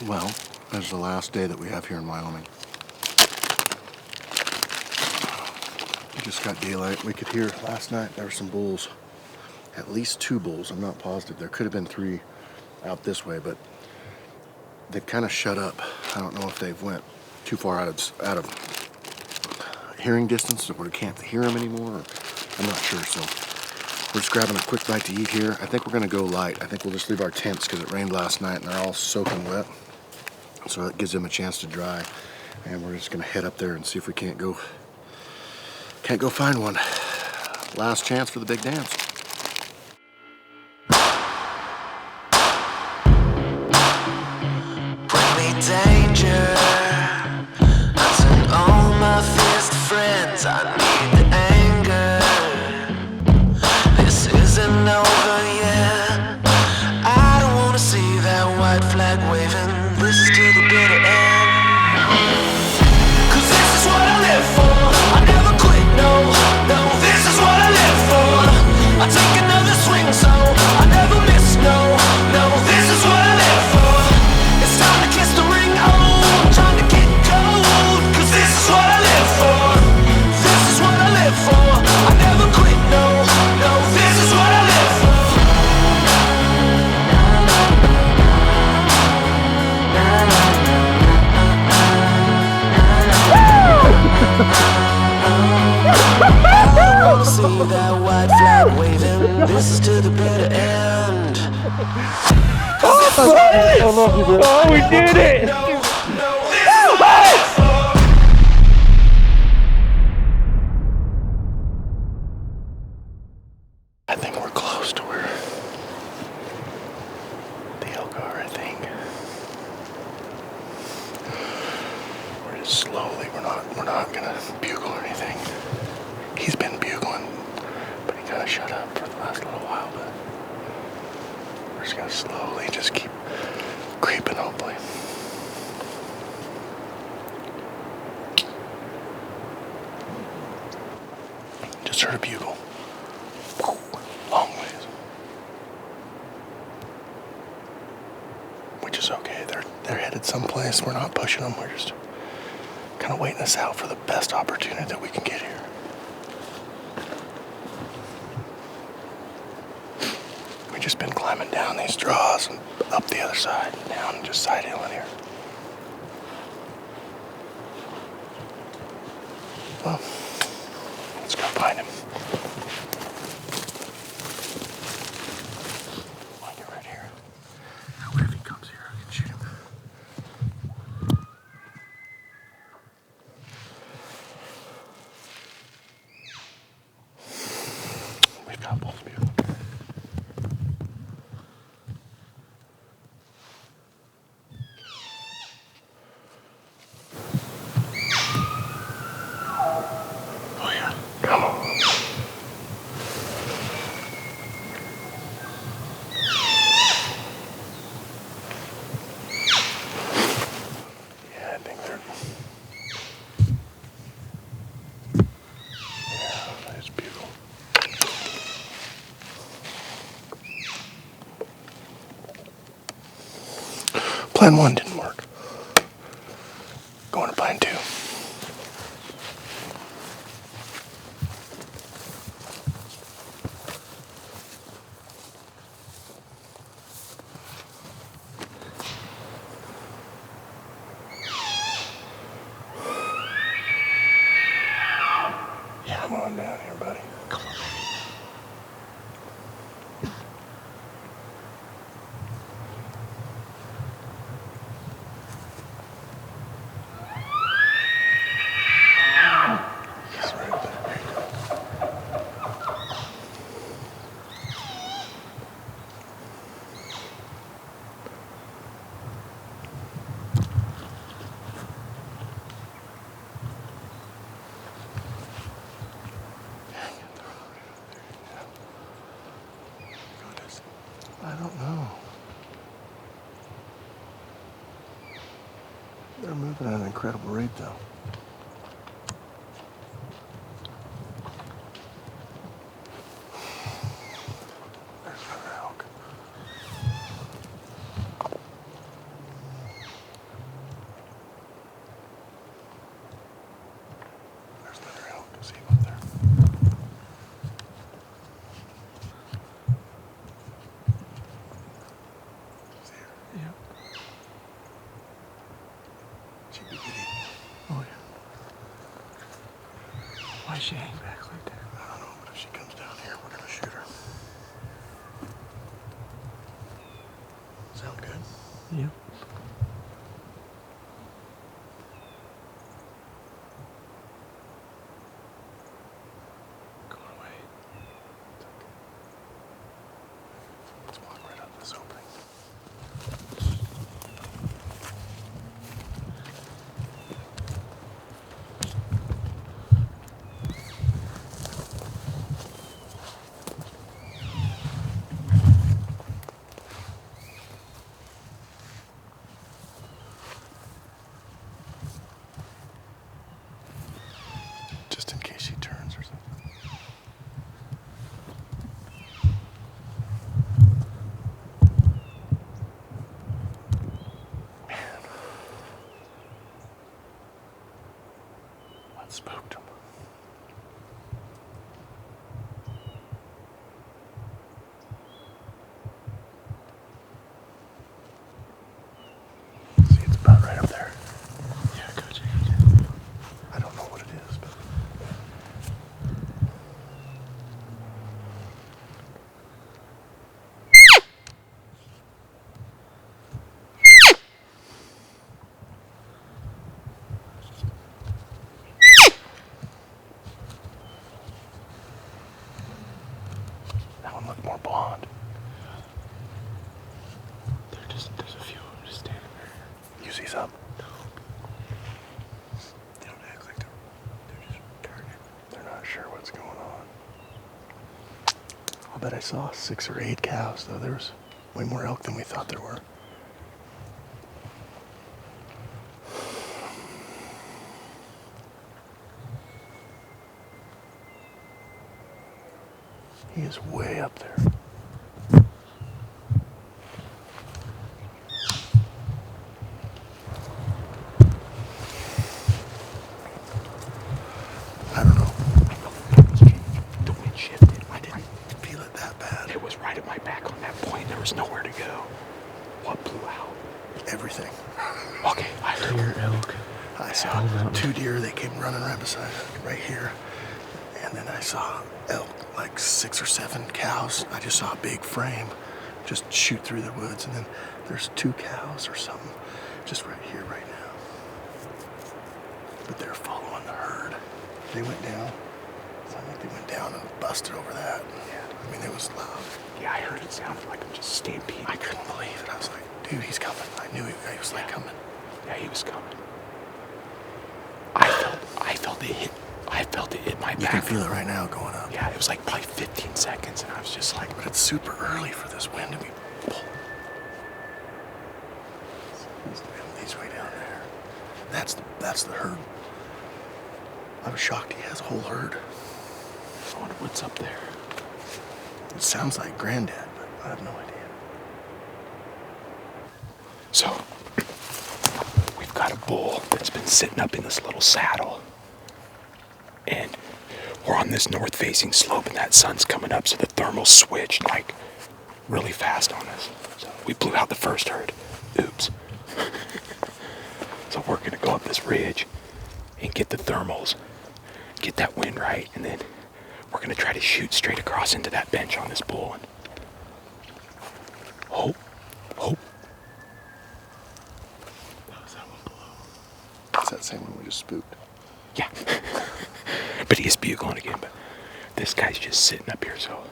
Well, there's the last day that we have here in Wyoming. We just got daylight. We could hear last night there were some bulls. At least 2 bulls. I'm not positive. There could have been 3 out this way, but they've kind of shut up. I don't know if they've went too far out of hearing distance where we can't hear them anymore. Or I'm not sure. So we're just grabbing a quick bite to eat here. I think we're going to go light. I think we'll just leave our tents because it rained last night and they're all soaking wet. So it gives them a chance to dry. And we're just going to head up there and see if we can't go find one. Last chance for the big dance. Bring me danger. I turn all my fears to friends. I need the anger. This isn't over yet. I don't wanna see that white flag waving. This is to the bitter end. 'Cause this is what I live for. I never quit, no, no. This is what I live for. I take another swing, so I never miss, no, no. This is what I live for. It's time to kiss the ring, oh, I'm trying to get cold. 'Cause this is what I live for. This is what I live for. I never quit, no, no. This is what I live for. I see that white flag waving. This is to the bitter end. Oh, we did it! I think we're close to where the elk are, I think. We're just slowly, we're not gonna bugle or anything. He's been bugling, but he kind of shut up for the last little while, but we're just gonna slowly just keep creeping, hopefully. Just heard a bugle. Long ways. Which is okay. They're headed someplace. We're not pushing them. We're just kind of waiting this out for the best opportunity that we can get here. We've just been climbing down these draws and up the other side, down and just side hilling here. Well, let's go find him. Plan 1 didn't work. Going to plan 2. Yeah, come on down here, buddy. Come on. I don't know. They're moving at an incredible rate, though. There's another elk. she hang back like that? I don't know, but if she comes down here, we're gonna shoot her. Sound good? Yeah. Going away. Let's walk right up this opening. Just in case she turns or something. Man. What spooked him? See, it's about right up there. Yeah, gotcha. I don't know what it is, but that one looked more blonde. There's a few of them just standing there. You see some? They don't act like they're just turning. They're not sure what's going on. I'll bet I saw 6 or 8 cows, though. There was way more elk than we thought there were. He is way up there. I don't know. The wind shifted. I didn't Feel it that bad. It was right at my back on that point. There was nowhere to go. What blew out? Everything. Okay, I heard Deer, elk. I saw Hell mountain. 2 deer. They came running right beside us, right here. And then I saw elk, like 6 or 7 cows. I just saw a big frame just shoot through the woods. And then there's 2 cows or something just right here, right now. But they're following the herd. They went down. Sounded like they went down and busted over that. Yeah. I mean, it was loud. Yeah, I heard it sounded like I'm just stampeding. I couldn't believe it. I was like, dude, he's coming. I knew he was like coming. Yeah, he was coming. I felt it hit. I felt it hit my You back. can feel it right now going up. Yeah, it was like probably 15 seconds, and I was just like, But it's super early for this wind to be pulled. He's way down there. That's the herd. I was shocked he has a whole herd. I wonder what's up there. It sounds like Granddad, but I have no idea. So, we've got a bull that's been sitting up in this little saddle. And we're on this north-facing slope, and that sun's coming up, so the thermal switched, like, really fast on us. So we blew out the first herd. Oops. So we're gonna go up this ridge and get the thermals, get that wind right, and then we're gonna try to shoot straight across into that bench on this bull. And hope. That was that one below. It's that same one we just spooked. Yeah. But he's bugling again, but this guy's just sitting up here, so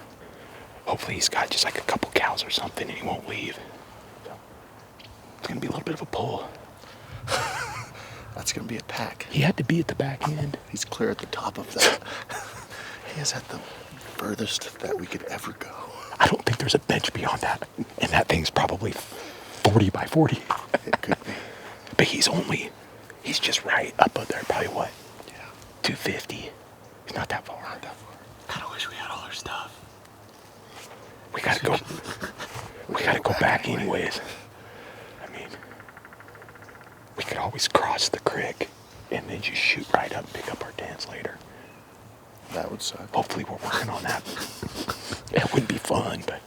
hopefully he's got just like a couple cows or something and he won't leave. So it's gonna be a little bit of a pull. That's gonna be a pack. He had to be at the back end. He's clear at the top of that. He is at the furthest that we could ever go. I don't think there's a bench beyond that. And that thing's probably 40 by 40. It could be. But he's just right up there, probably what? Yeah. 250. He's not that far. Not that far. Kinda wish we had all our stuff. We gotta go. We gotta go back anyways. I mean, we could always cross the creek and then just shoot right up and pick up our tents later. That would suck. Hopefully we're working on that. It wouldn't be fun, but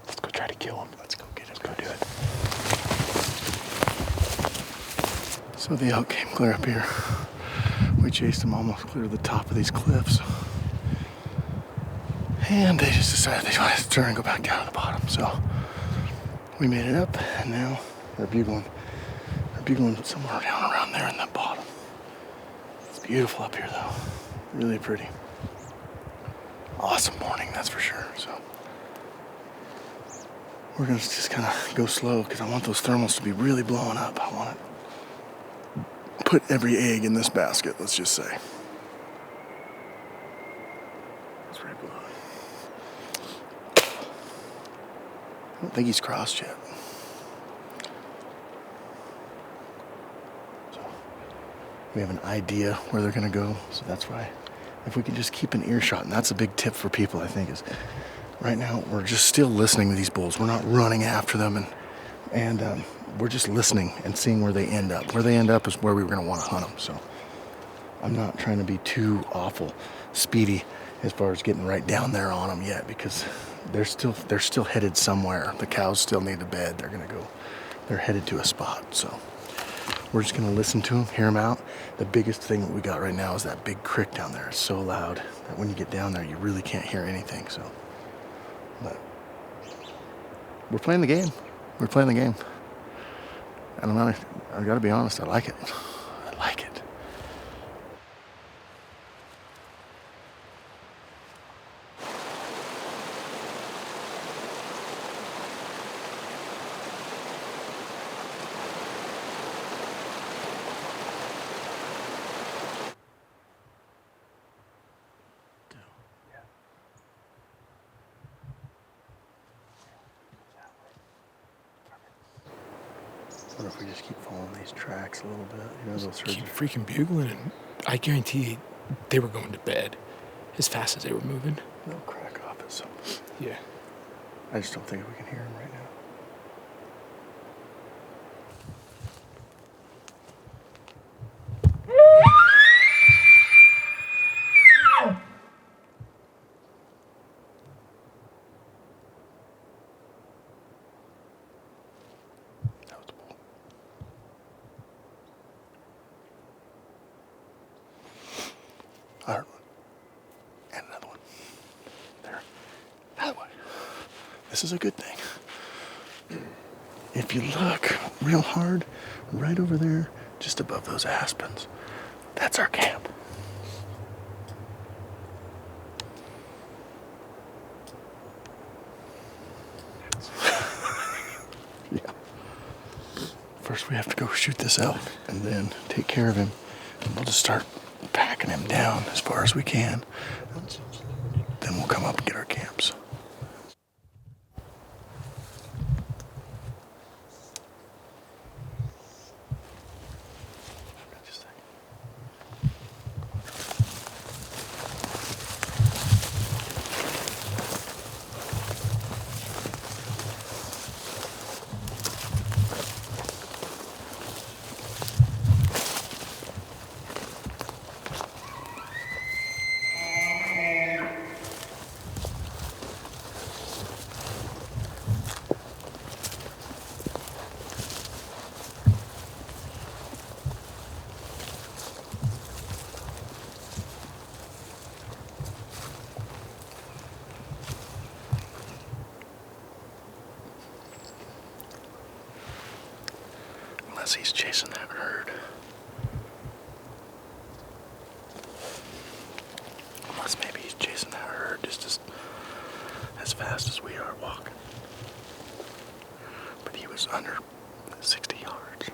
let's go try to kill him. Let's go get him. Let's go do it. So the elk came clear up here. We We chased them almost clear to the top of these cliffs. And they just decided they wanted to turn and go back down to the bottom. So we made it up, and now they're bugling. They're bugling somewhere down around there in the bottom. It's beautiful up here, though. Really pretty. Awesome morning, that's for sure. So we're gonna just kind of go slow because I want those thermals to be really blowing up. I want to put every egg in this basket, let's just say. It's pretty blowing. I don't think he's crossed yet. So we have an idea where they're gonna go, so that's why if we can just keep an earshot, and that's a big tip for people, I think, is right now we're just still listening to these bulls. We're not running after them, and we're just listening and seeing where they end up. Where they end up is where we were gonna want to hunt them. So I'm not trying to be too awful speedy as far as getting right down there on them yet, because they're still headed somewhere. The cows still need a bed. They're headed to a spot. So we're just gonna listen to them, hear them out. The biggest thing that we got right now is that big crick down there. It's so loud that when you get down there, you really can't hear anything. So, but we're playing the game. We're playing the game. And I gotta be honest, I like it. I like it. I wonder if we just keep following these tracks a little bit. You know, those Keep freaking bugling, and I guarantee they were going to bed as fast as they were moving. They'll crack off at some. Yeah. I just don't think we can hear them right now. That was a bull. I heard one. And another one. There. That way. This is a good thing. If you look real hard, right over there, just above those aspens, that's our camp. Yeah. First we have to go shoot this elk and then take care of him. And we'll just start packing him down as far as we can. Then we'll come up and get our camps. Unless he's chasing that herd. Unless maybe he's chasing that herd just as fast as we are walking. But he was under 60 yards.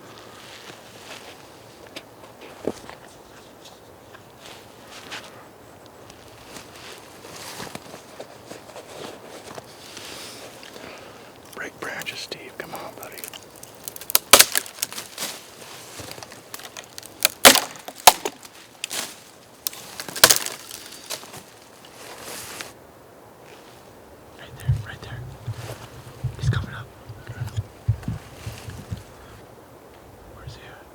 Break branches, Steve. Come on, buddy. Right there. He's coming up. Where's he at?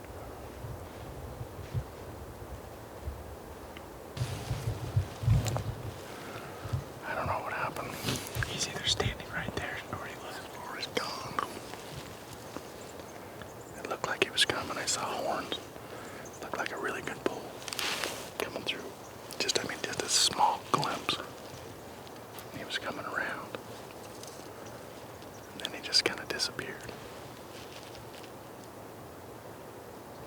I don't know what happened. He's either standing right there or he was gone. disappeared.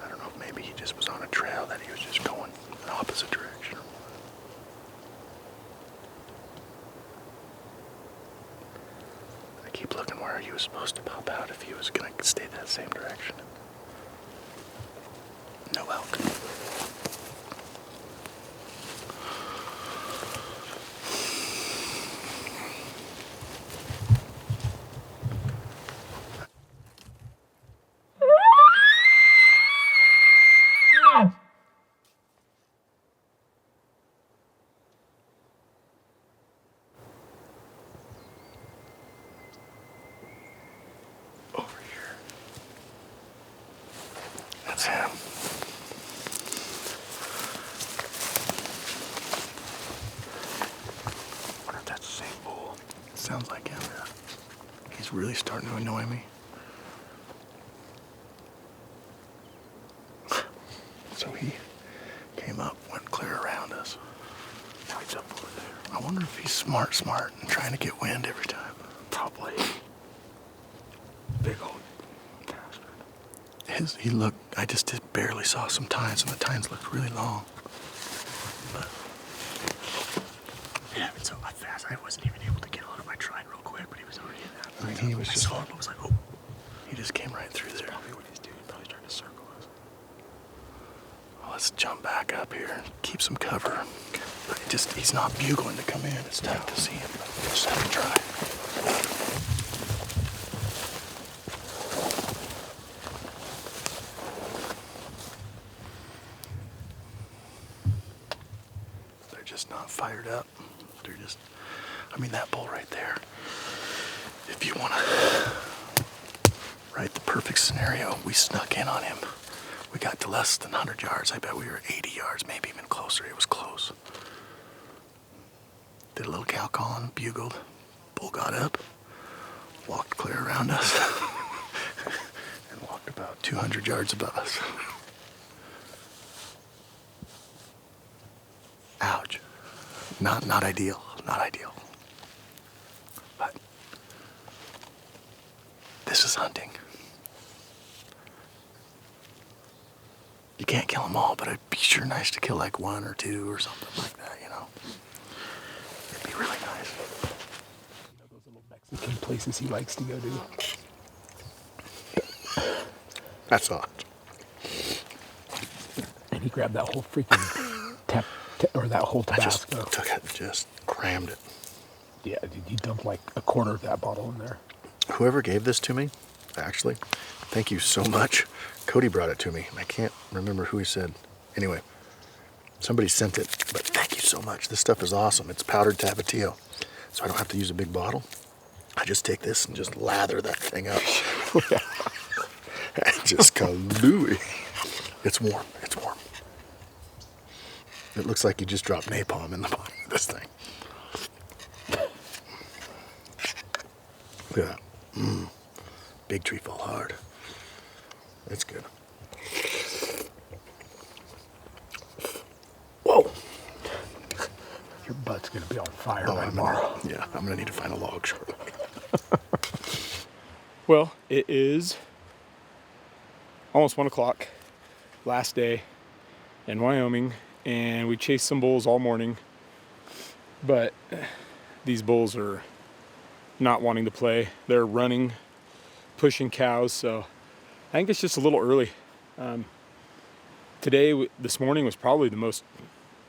I don't know if maybe he just was on a trail that he was just going the opposite direction or what. I keep looking where he was supposed to pop out if he was gonna stay that same direction. No elk. Over here. That's him. I wonder if that's the same bull. Sounds like him, yeah. He's really starting to annoy me. So he came up, went clear around us. Now he's up over there. I wonder if he's smart and trying to get wind every time. Probably. Big old bastard. He looked, I just barely saw some tines, and the tines looked really long. But yeah, it's so fast. I wasn't even able to get on him. I tried real quick, but he was already in that. I mean, he was just. I saw him. I was like, oh. He just came right through there. Probably what he's doing. Probably trying to circle us. Well, let's jump back up here and keep some cover. He's not bugling to come in. It's tough to see him. But just have to try. They're just not fired up. They're just, I mean, that bull right there. If you want to write the perfect scenario, we snuck in on him. We got to less than 100 yards. I bet we were 80 yards, maybe even closer. It was close. Did a little cow calling, bugled. Bull got up, walked clear around us, and walked about 200 yards above us. Ouch. Not ideal. Not ideal. But this is hunting. You can't kill them all, but it'd be sure nice to kill like one or two or something like that, you know? It'd be really nice. You know those little Mexican places he likes to go to? That's odd. And he grabbed that whole freaking or that whole I just Tabasco. took it, just crammed it. Yeah, dude, you dumped like a quarter of that bottle in there. Whoever gave this to me, actually, thank you so much. Cody brought it to me. I can't remember who he said. Anyway, somebody sent it, but thank you so much. This stuff is awesome. It's powdered Tapatio, so I don't have to use a big bottle. I just take this and just lather that thing up. And just kalooey. It's warm. It's warm. It looks like you just dropped napalm in the bottom of this thing. Look at that. Big tree fall hard. It's good. Whoa. Your butt's gonna be on fire Oh, by I'm tomorrow. gonna need to find a log shortly. Well, it is almost 1 o'clock, last day in Wyoming, and we chased some bulls all morning, but these bulls are not wanting to play. They're running, pushing cows, so I think it's just a little early. This morning was probably the most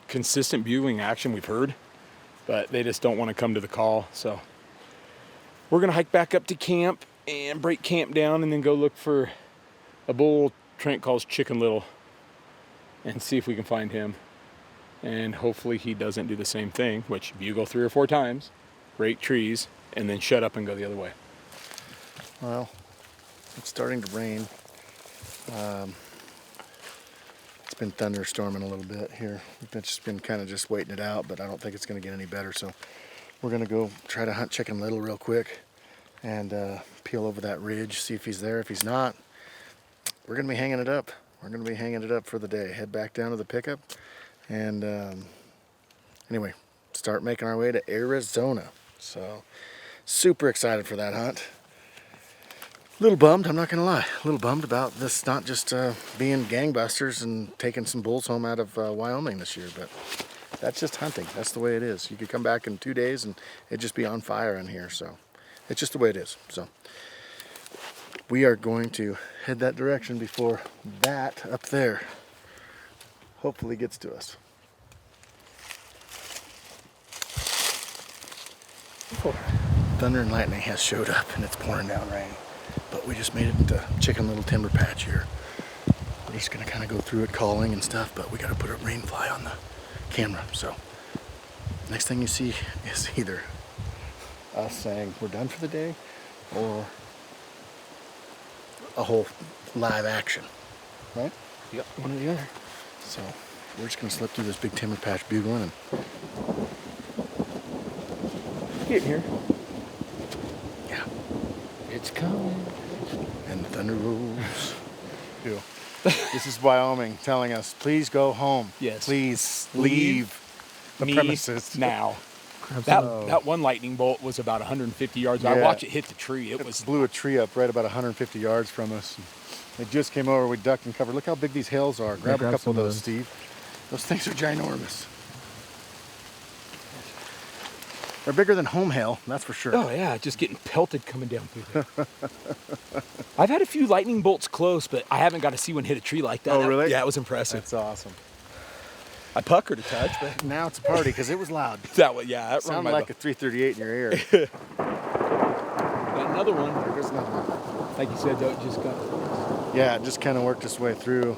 consistent bugling action we've heard, but they just don't want to come to the call, so we're gonna hike back up to camp and break camp down and then go look for a bull Trent calls Chicken Little and see if we can find him. And hopefully he doesn't do the same thing, which bugle 3 or 4 times, rake trees, and then shut up and go the other way. Well, it's starting to rain. It's been thunderstorming a little bit here. We've just been kind of just waiting it out, but I don't think it's going to get any better. So we're going to go try to hunt Chicken Little real quick and peel over that ridge, see if he's there. If he's not, we're going to be hanging it up. We're going to be hanging it up for the day. Head back down to the pickup and anyway, start making our way to Arizona. So super excited for that hunt. little bummed, I'm not gonna lie. A little bummed about this not just being gangbusters and taking some bulls home out of Wyoming this year, but that's just hunting. That's the way it is. You could come back in 2 days and it'd just be on fire in here, so it's just the way it is. So we are going to head that direction before that up there hopefully gets to us. Thunder and lightning has showed up and it's pouring down rain. But we just made it into Chicken Little Timber Patch here. We're just gonna kind of go through it calling and stuff, but we gotta put a rain fly on the camera. So next thing you see is either us saying we're done for the day or a whole live action, right? Yep, one or the other. So we're just gonna slip through this big timber patch bugling and Getting here. yeah, It's coming. and the thunder rolls. This is Wyoming telling us, please go home. Yes. Please leave the Me premises. now. That one lightning bolt was about 150 yards. I Yeah. watched it hit the tree. It was Blew a tree up right about 150 yards from us. It just came over. We ducked and covered. Look how big these hills are. Grab a grab couple of some of those, Steve. Those things are ginormous. They're bigger than home hail, that's for sure. Oh yeah, just getting pelted coming down through there. I've had a few lightning bolts close, but I haven't got to see one hit a tree like that. Oh, really? Yeah, it was impressive. That's awesome. I puckered a touch, but Now it's a party because it was loud. that was that rung Sounded my like a 338 in your ear. Got another one. There's another one. Like you said, though, it just got. Yeah, it just kind of worked its way through.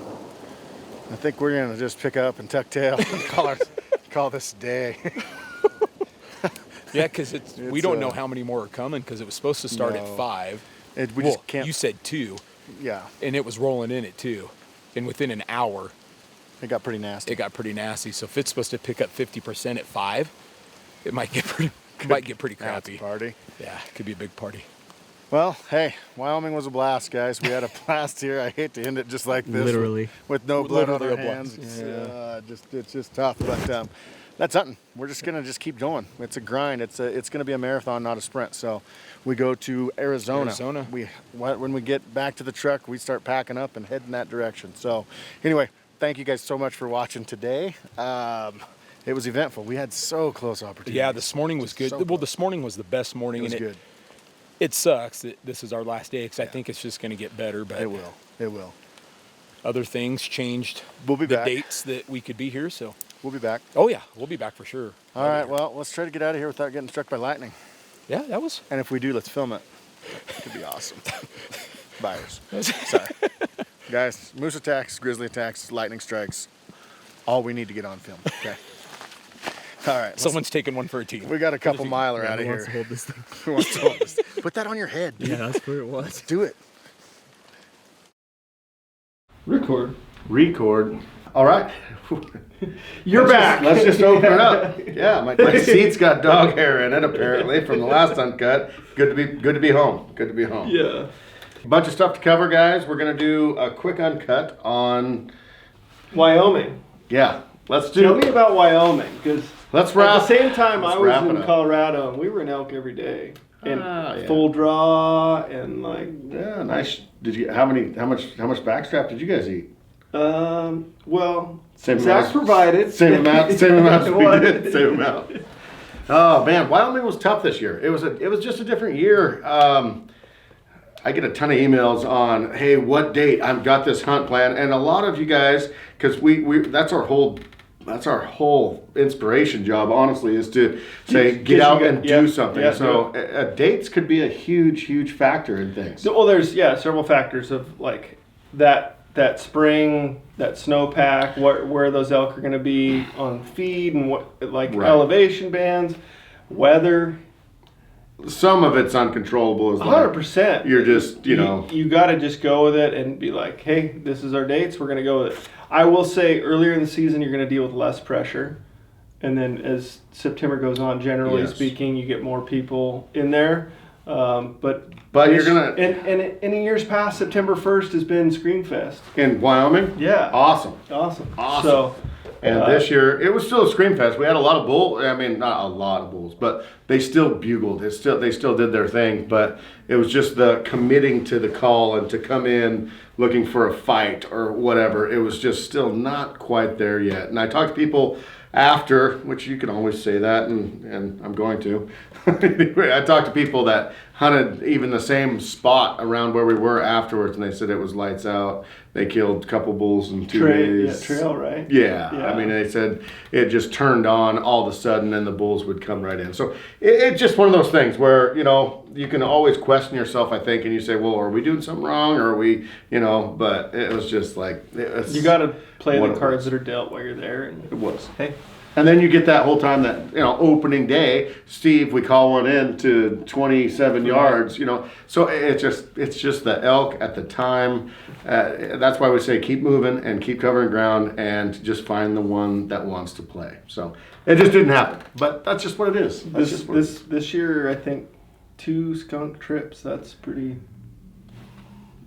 I think we're gonna just pick up and tuck tail and call this a day. Yeah, because we don't know uh, how many more are coming because it was supposed to start at No. 5. We just can't. You said 2, Yeah, and it was rolling in at 2, and within an hour, it got pretty nasty. it got pretty nasty. So if it's supposed to pick up 50% at 5, it might get pretty pretty Now it's a crappy. party. Yeah, it could be a big party. Well, hey, Wyoming was a blast, guys. We had a blast here. I hate to end it just like this. Literally. With no blood on our Literally a hands. blast. It's just tough. But that's hunting. We're just gonna keep going. It's a grind. It's gonna be a marathon, not a sprint. So we go to Arizona. When we get back to the truck, we start packing up and head in that direction. So anyway, thank you guys so much for watching today. It was eventful. We had so close opportunities. Yeah, this morning was good. So Well, close. this morning was the best morning, It was and good. it sucks that this is our last day because I think it's just going to get better. But It will. It will. other things changed We'll be the back. dates that we could be here. So, We'll be back. oh yeah, we'll be back for sure. All right. Well, let's try to get out of here without getting struck by lightning. Yeah, that was. And if we do, let's film it. It could be awesome. Buyers. Sorry. Guys, moose attacks, grizzly attacks, lightning strikes. All we need to get on film. Okay. All right. Someone's taking one for a team. We got a couple miler out of Who wants to here. hold this thing? Who wants to hold this? Put that on your head, dude. Yeah, that's where it was. Do it. Record. Record. All right. You're back. Let's just open it up. Yeah, my seat's got dog hair in it apparently from the last uncut. Good to be home. Good to be home. Yeah. A bunch of stuff to cover, guys. We're gonna do a quick uncut on. Wyoming. Yeah. Let's Tell do. me about Wyoming, because Let's at wrap. the same time let's I was wrap it in up. Colorado and we were in elk every day. And Yeah. full draw and like Yeah, nice. Did you? How much backstrap did you guys eat? well Same Zach amount. provided. Same amount as we What? did. Same amount. Oh man, Wyoming was tough this year. It was just a different year. I get a ton of emails on, hey, what date? I've got this hunt plan, and a lot of you guys, because we that's our whole inspiration job. Honestly, is to say get out and do something. So dates could be a huge factor in things. Well, there's several factors of like that spring, that snowpack, where those elk are going to be on feed, and what Right. elevation bands, weather. Some of it's uncontrollable. Is 100%. You're just you got to just go with it and be like, hey, this is our dates. We're going to go with it. I will say earlier in the season, you're going to deal with less pressure. And then as September goes on, generally Yes. speaking, you get more people in there. But you're gonna and in years past, September 1st has been Screamfest. in Wyoming. Yeah. Awesome. Awesome. Awesome. So And this year, it was still a scream fest. We had a lot of bulls. I mean, not a lot of bulls, but they still bugled. They still did their thing. But it was just the committing to the call and to come in looking for a fight or whatever. It was just still not quite there yet. And I talked to people after, which you can always say that, and I'm going to. I talked to people that hunted even the same spot around where we were afterwards, and they said it was lights out. They killed a couple bulls in 2 days. Yeah, trail, right? Yeah. I mean, they said it just turned on all of a sudden, and the bulls would come right in. So it's just one of those things where, you can always question yourself, I think, and you say, well, are we doing something wrong, or are we, but it was just like... You got to play the cards that are dealt while you're there. And it was. Hey. And then you get that whole time that, opening day, Steve, we call one in to 27 yards, So it's just the elk at the time. That's why we say keep moving and keep covering ground and just find the one that wants to play. So it just didn't happen. But that's just what it is. This year, I think 2 skunk trips. That's pretty...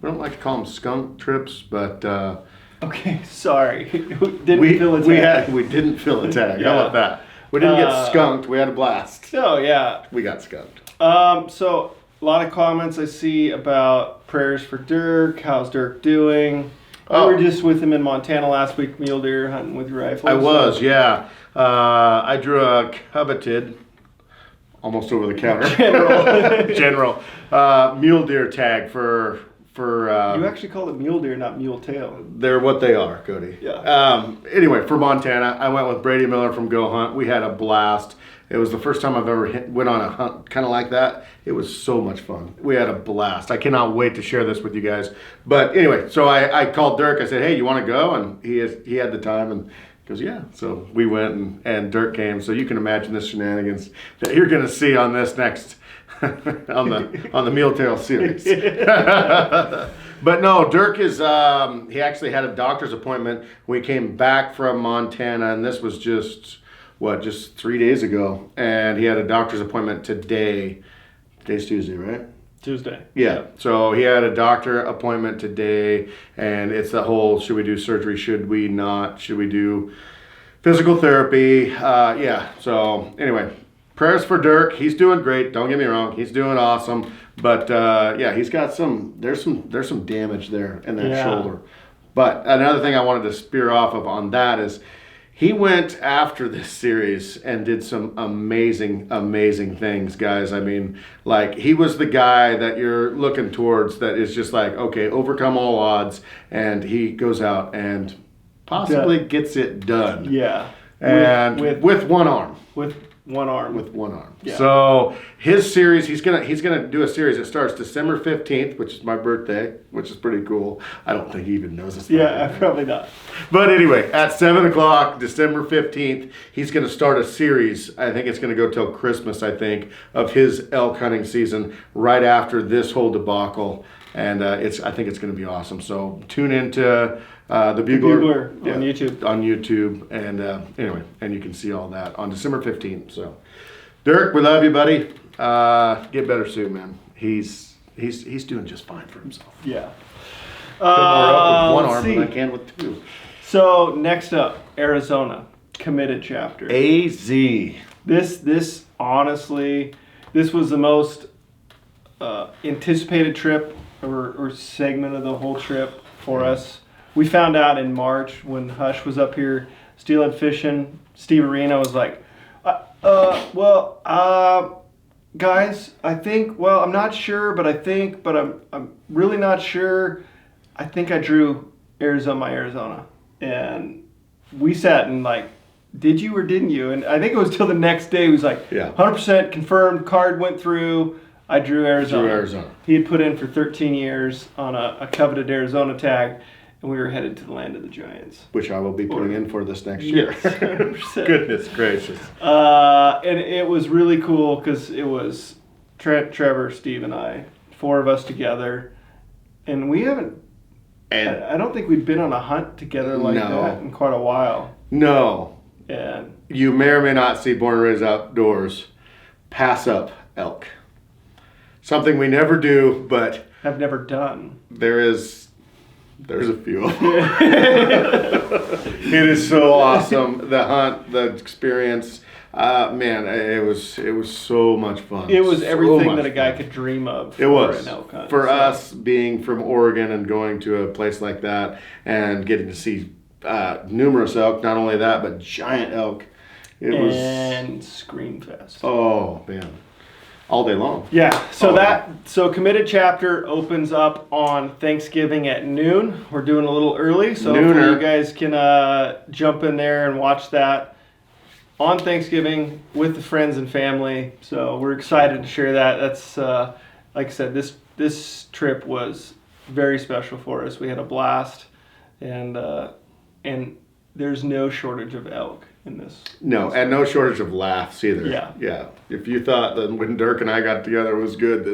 We don't like to call them skunk trips, but... Okay, sorry. Didn't fill a tag. We didn't fill a tag. How about that? We didn't get skunked. We had a blast. Oh, yeah. We got skunked. So, a lot of comments I see about prayers for Dirk. How's Dirk doing? We were just with him in Montana last week, mule deer hunting with rifles. I was, yeah. I drew a coveted, almost over the counter. General mule deer tag for you actually called it mule deer, not mule tail. They're what they are, Cody. Yeah. Anyway, for Montana, I went with Brady Miller from Go Hunt. We had a blast. It was the first time I've ever went on a hunt kind of like that. It was so much fun. We had a blast. I cannot wait to share this with you guys. But anyway, so I called Dirk. I said, hey, you want to go? And he had the time and he goes, yeah. So we went and Dirk came. So you can imagine the shenanigans that you're going to see on this next on the Mule Tail series. But no, Dirk is he actually had a doctor's appointment when we came back from Montana, and this was just 3 days ago, and he had a doctor's appointment today. Today's Tuesday, right? Tuesday. Yeah. So he had a doctor appointment today, and it's the whole, should we do surgery, should we not, should we do physical therapy? Yeah. So anyway, prayers for Dirk. He's doing great. Don't get me wrong. He's doing awesome. But yeah, he's got there's some damage there in that shoulder. But another thing I wanted to spear off of on that is he went after this series and did some amazing, amazing things, guys. I mean, like, he was the guy that you're looking towards that is just like, okay, overcome all odds, and he goes out and possibly gets it done. Yeah. And with one arm. With one arm. With one arm. Yeah. So his series, he's gonna do a series that starts December 15th, which is my birthday, which is pretty cool. I don't think he even knows it's my birthday. Probably not. But anyway, at 7 o'clock, December 15th, he's gonna start a series. I think it's gonna go till Christmas, I think, of his elk hunting season right after this whole debacle. And I think it's gonna be awesome. So tune into the Bugler on YouTube. On YouTube, and anyway, and you can see all that on December 15th. So, Dirk, we love you, buddy. Get better soon, man. He's doing just fine for himself. Yeah. More up with one arm see. than I can with two. So next up, Arizona committed chapter. AZ. This honestly, this was the most anticipated trip or segment of the whole trip for us. We found out in March when Hush was up here steelhead fishing. Steve Arena was like, guys, I think, I'm not sure, but I'm really not sure. I think I drew Arizona. And we sat and like, did you or didn't you? And I think it was till the next day. He was like, 100% confirmed, card went through. I drew Arizona. He had put in for 13 years on a coveted Arizona tag. And we were headed to the land of the giants. Which I will be putting in for this next year. Yes, 100%. Goodness gracious. And it was really cool because it was Trevor, Steve, and I, 4 of us together. And we haven't, I don't think we've been on a hunt together like that in quite a while. No. And you may or may not see Born and Raised Outdoors pass up elk. Something we never do, but have never done. there is There's a few. It is so awesome. The hunt, the experience. Man, it was so much fun. It was So everything much that a guy fun. could dream of. It was for an elk hunt. for So, us being from Oregon and going to a place like that and getting to see numerous elk. Not only that, but giant elk. It was and Screamfest. oh man, all day long. Yeah, so Oh. so Committed Chapter opens up on Thanksgiving at noon. We're doing a little early, so hopefully Nooner. you guys can jump in there and watch that on Thanksgiving with the friends and family. So we're excited to share that. That's like I said, this trip was very special for us. We had a blast, and there's no shortage of elk in this. No, and no shortage of laughs either. Yeah. Yeah. If you thought that when Dirk and I got together it was good,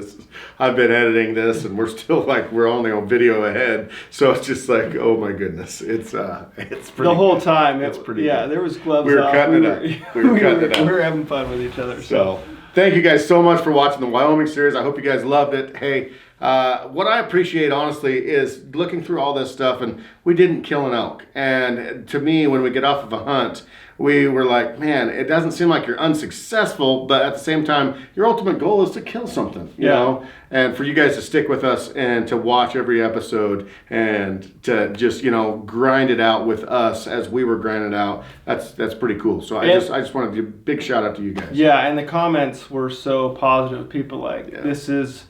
I've been editing this and we're still like we're only on video ahead. So it's just like, oh my goodness. It's pretty The whole good. time, It's pretty yeah. good. There was gloves We were off. cutting it up. We were cutting it up. We were having fun with each other. So thank you guys so much for watching the Wyoming series. I hope you guys loved it. Hey, what I appreciate honestly is looking through all this stuff, and we didn't kill an elk. And to me, when we get off of a hunt, we were like, man, it doesn't seem like you're unsuccessful, but at the same time, your ultimate goal is to kill something, you know? And for you guys to stick with us and to watch every episode and to just, grind it out with us as we were grinding it out, that's pretty cool. So I just wanted to give a big shout out to you guys. Yeah, and the comments were so positive. People like, Yeah. this is,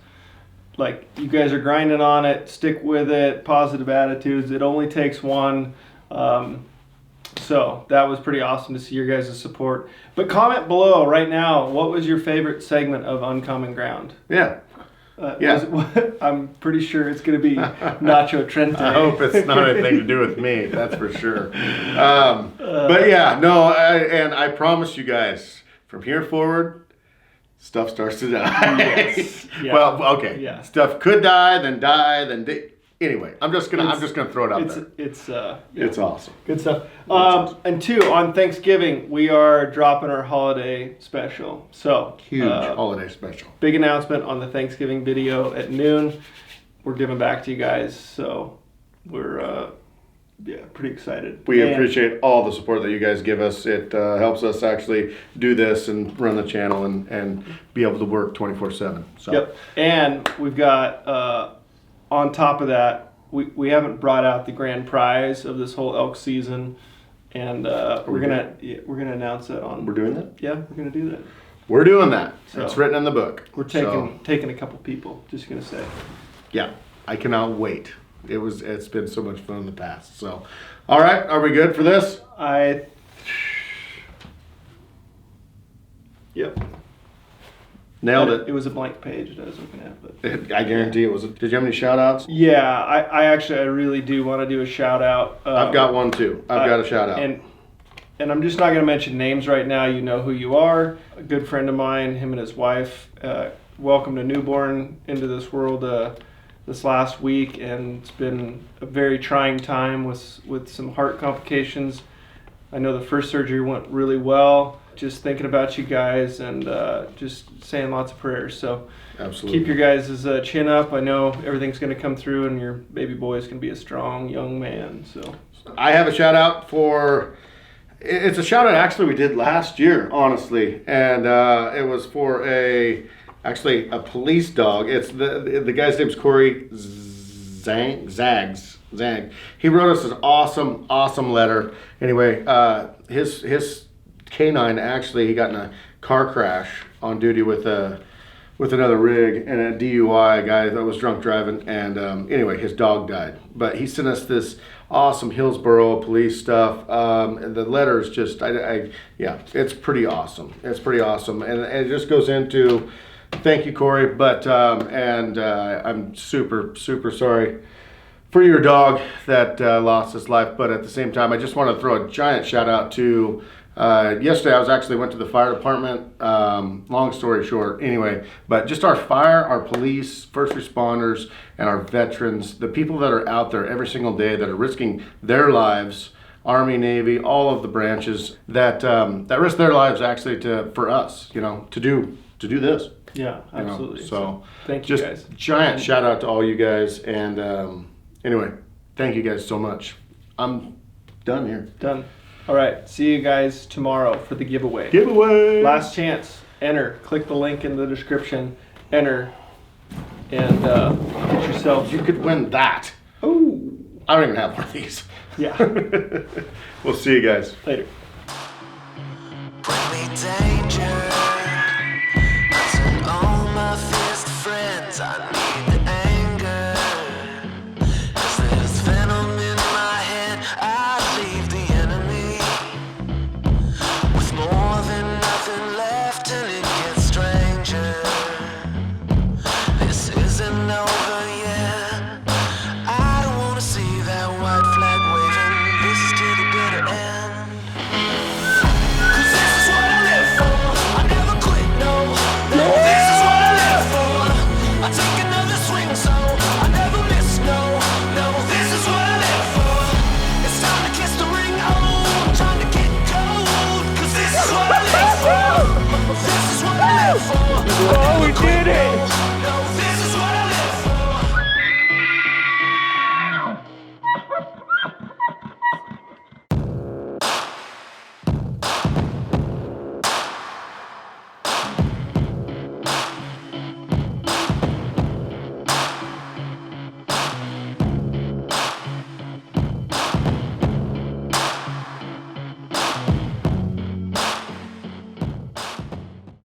like, you guys are grinding on it, stick with it, positive attitudes. It only takes one. So that was pretty awesome to see your guys' support. But comment below right now, what was your favorite segment of Uncommon Ground? Yeah. I'm pretty sure it's going to be Nacho Trente. I hope it's not anything to do with me. That's for sure. But yeah, no, I promise you guys, from here forward, stuff starts to die. Yes. Yeah. Well, okay. Yeah. Stuff could die, then anyway, I'm just gonna throw it out there. It's awesome. Good stuff. And two, on Thanksgiving, we are dropping our holiday special. So Huge holiday special. big announcement on the Thanksgiving video at noon. We're giving back to you guys, so we're pretty excited. We appreciate all the support that you guys give us. It helps us actually do this and run the channel and be able to work 24/7. So. Yep. And we've got on top of that, we haven't brought out the grand prize of this whole elk season, and we're gonna announce that on. We're doing that? Yeah, we're gonna do that. We're doing that. So, it's written in the book. We're taking a couple people. Just gonna say. Yeah, I cannot wait. It's been so much fun in the past. So, all right, are we good for this? Yep. Nailed it. It was a blank page that I was looking at, but I guarantee it was. Did you have any shout outs? yeah, I really do want to do a shout out. I've got one too. I've got a shout out. And I'm just not going to mention names right now. You know who you are. A good friend of mine, him and his wife, welcomed a newborn into this world this last week, and it's been a very trying time with some heart complications. I know the first surgery went really well. Just thinking about you guys and just saying lots of prayers. So Absolutely. keep your guys' chin up. I know everything's going to come through, and your baby boy is going to be a strong young man. So I have a shout out for. It's a shout out actually we did last year, honestly, and it was for a police dog. It's the guy's name's Corey Zags. He wrote us an awesome letter. Anyway, his canine actually he got in a car crash on duty with another rig and a DUI, a guy that was drunk driving, and anyway his dog died. But he sent us this awesome Hillsboro police stuff. And the letter is just it's pretty awesome. It's pretty awesome, and it just goes into thank you, Corey, but I'm super sorry for your dog that lost his life. But at the same time, I just want to throw a giant shout out to yesterday. I went to the fire department. Long story short, anyway, but just our fire, our police, first responders, and our veterans, the people that are out there every single day that are risking their lives, Army, Navy, all of the branches that risk their lives actually for us, to do this. yeah, absolutely. So thank you just guys. Giant shout out to all you guys, and anyway, Thank you guys so much. I'm done here. Done. All right. See you guys tomorrow for the giveaway. Giveaway. Last chance. Enter. Click the link in the description. Enter. And get yourself. You could win that. Oh. I don't even have one of these. Yeah. We'll see you guys. Later. Bring me danger. I send all my fears to friends. I need the